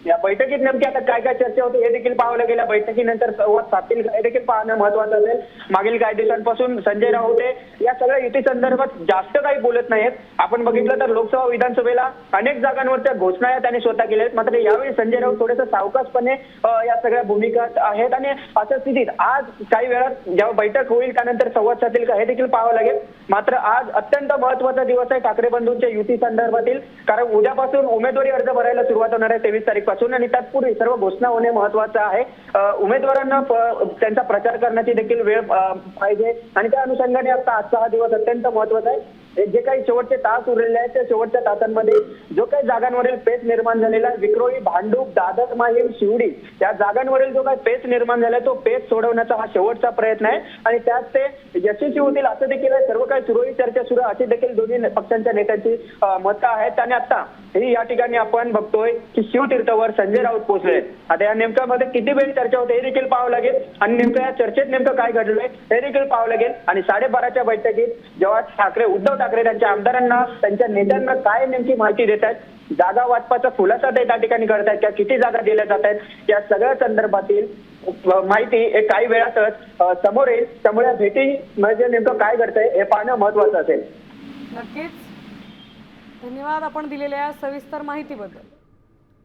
या बैठकीत नेमकी आता काय काय चर्चा होती हे देखील पाहावं गेल्या बैठकीनंतर संवाद साधतील हे देखील पाहणं महत्वाचं असेल। मागील काही दिवसांपासून संजय राऊत या सगळ्या युती संदर्भात जास्त काही बोलत नाहीत। आपण बघितलं तर लोकसभा विधानसभेला अनेक जागांवरच्या घोषणा त्यांनी स्वतः केल्या आहेत, मात्र यावेळी संजय राऊत थोडेसे सावकाशपणे या सगळ्या भूमिका आहेत आणि अशा स्थितीत आज काही वेळात जेव्हा बैठक होईल त्यानंतर संवाद साधतील का हे देखील पाहावं लागेल। मात्र आज अत्यंत महत्वाचा दिवस आहे ठाकरे बंधूंच्या युती संदर्भातील, कारण उद्यापासून उमेदवारी अर्ज भरायला सुरुवात होणार आहे 23 तारीखपासून आणि तत्पूर्वी सर्व घोषणा होणे महत्वाचं आहे। उमेदवारांना त्यांचा प्रचार करण्याची देखील वेळ पाहिजे आणि त्या अनुषंगाने आता आजचा हा दिवस अत्यंत महत्वाचा आहे। जे काही शेवटचे तास उरलेले आहेत त्या शेवटच्या तासांमध्ये जो काही जागांवरील पेच निर्माण झालेला आहे, विक्रोळी, भांडूप, दादर, माहीम, शिवडी या जागांवरील जो काही पेच निर्माण झालाय तो पेच सोडवण्याचा हा शेवटचा प्रयत्न आहे आणि त्यात ते यशस्वी होतील असं देखील आहे। सर्व काही सुरळीत चर्चा सुरू अशी देखील दोन्ही पक्षांच्या नेत्यांची मतं आहेत आणि आता ही या ठिकाणी आपण बघतोय की शिवतीर्थवर संजय राऊत पोहोचले। आता या नेमक्यामध्ये किती वेळ चर्चा होते हे देखील पाहावं लागेल आणि नेमक्या या चर्चेत नेमकं काय घडलंय हे देखील पाहावं लागेल आणि 12:30च्या बैठकीत जेव्हा उद्धव ठाकरे त्यांच्या आमदारांना त्यांच्या नेत्यांना काय नेमकी माहिती देत आहेत, जागा वाटपाचा खुलासा ते त्या ठिकाणी करतायत का, किती जागा दिल्या जात आहेत या सगळ्या संदर्भातील माहिती काही वेळातच समोर येईल। त्यामुळे भेटी म्हणजे नेमकं काय घडतंय हे पाहणं महत्वाचं असेल। नक्कीच धन्यवाद आपण दिलेल्या सविस्तर माहितीबद्दल।